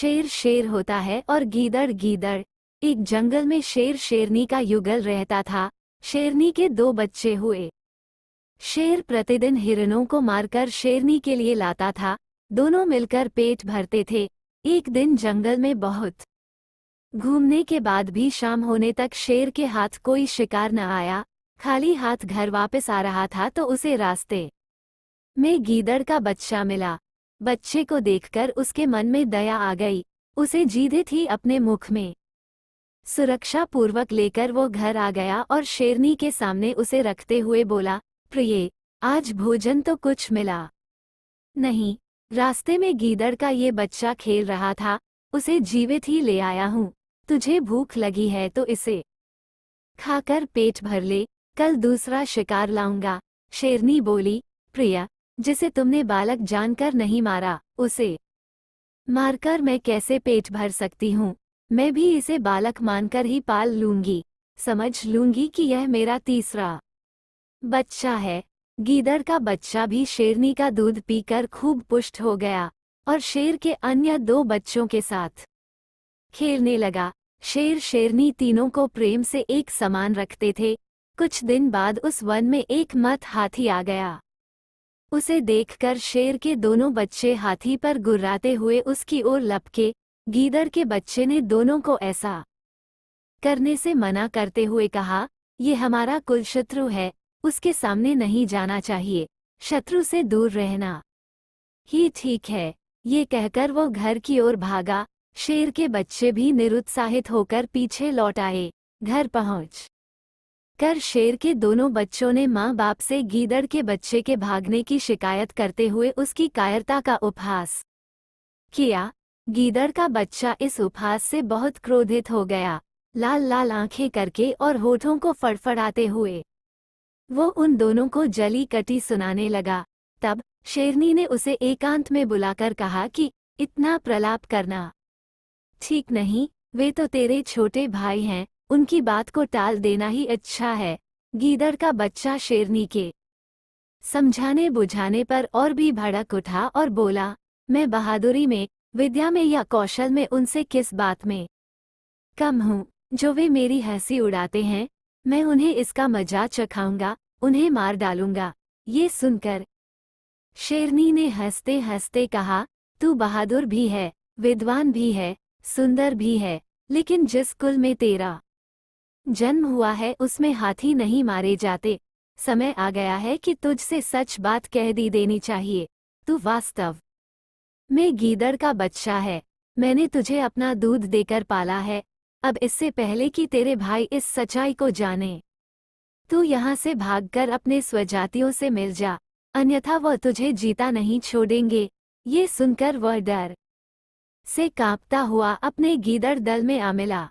शेर शेर होता है और गीदड़ गीदड़। एक जंगल में शेर शेरनी का युगल रहता था। शेरनी के दो बच्चे हुए। शेर प्रतिदिन हिरणों को मारकर शेरनी के लिए लाता था। दोनों मिलकर पेट भरते थे। एक दिन जंगल में बहुत घूमने के बाद भी शाम होने तक शेर के हाथ कोई शिकार न आया। खाली हाथ घर वापस आ रहा था तो उसे रास्ते में गीदड़ का बच्चा मिला। बच्चे को देखकर उसके मन में दया आ गई। उसे जीदे थी अपने मुख में। सुरक्षा पूर्वक लेकर वो घर आ गया और शेरनी के सामने उसे रखते हुए बोला, प्रिय, आज भोजन तो कुछ मिला नहीं। रास्ते में गीदड़ का ये बच्चा खेल रहा था, उसे जीवित ही ले आया हूँ। तुझे भूख लगी है तो इसे खाकर पेट भर ले, कल दूसरा शिकार लाऊंगा। शेरनी बोली, प्रिय, जिसे तुमने बालक जानकर नहीं मारा, उसे मारकर मैं कैसे पेट भर सकती हूँ। मैं भी इसे बालक मानकर ही पाल लूंगी। समझ लूंगी कि यह मेरा तीसरा बच्चा है। गीदड़ का बच्चा भी शेरनी का दूध पीकर खूब पुष्ट हो गया और शेर के अन्य दो बच्चों के साथ खेलने लगा। शेर शेरनी तीनों को प्रेम से एक समान रखते थे। कुछ दिन बाद उस वन में एक मत हाथी आ गया। उसे देखकर शेर के दोनों बच्चे हाथी पर गुर्राते हुए उसकी ओर लपके। गीदड़ के बच्चे ने दोनों को ऐसा करने से मना करते हुए कहा, ये हमारा कुलशत्रु है, उसके सामने नहीं जाना चाहिए। शत्रु से दूर रहना ही ठीक है। ये कहकर वो घर की ओर भागा। शेर के बच्चे भी निरुत्साहित होकर पीछे लौट आए। घर पहुंच कर शेर के दोनों बच्चों ने माँ बाप से गीदड़ के बच्चे के भागने की शिकायत करते हुए उसकी कायरता का उपहास किया। गीदड़ का बच्चा इस उपहास से बहुत क्रोधित हो गया। लाल लाल आंखें करके और होठों को फड़फड़ाते हुए वो उन दोनों को जली कटी सुनाने लगा। तब शेरनी ने उसे एकांत में बुलाकर कहा कि इतना प्रलाप करना ठीक नहीं। वे तो तेरे छोटे भाई हैं, उनकी बात को टाल देना ही अच्छा है। गीदड़ का बच्चा शेरनी के समझाने बुझाने पर और भी भड़क उठा और बोला, मैं बहादुरी में, विद्या में या कौशल में उनसे किस बात में कम हूँ जो वे मेरी हंसी उड़ाते हैं। मैं उन्हें इसका मजाक चखाऊंगा, उन्हें मार डालूंगा। ये सुनकर शेरनी ने हंसते हंसते कहा, तू बहादुर भी है, विद्वान भी है, सुंदर भी है, लेकिन जिस कुल में तेरा जन्म हुआ है उसमें हाथी नहीं मारे जाते। समय आ गया है कि तुझसे सच बात कह दी देनी चाहिए। तू वास्तव में गीदड़ का बच्चा है। मैंने तुझे अपना दूध देकर पाला है। अब इससे पहले कि तेरे भाई इस सच्चाई को जाने, तू यहाँ से भागकर अपने स्वजातियों से मिल जा, अन्यथा वह तुझे जीता नहीं छोड़ेंगे। ये सुनकर वह डर से कांपता हुआ अपने गीदड़ दल में आ मिला।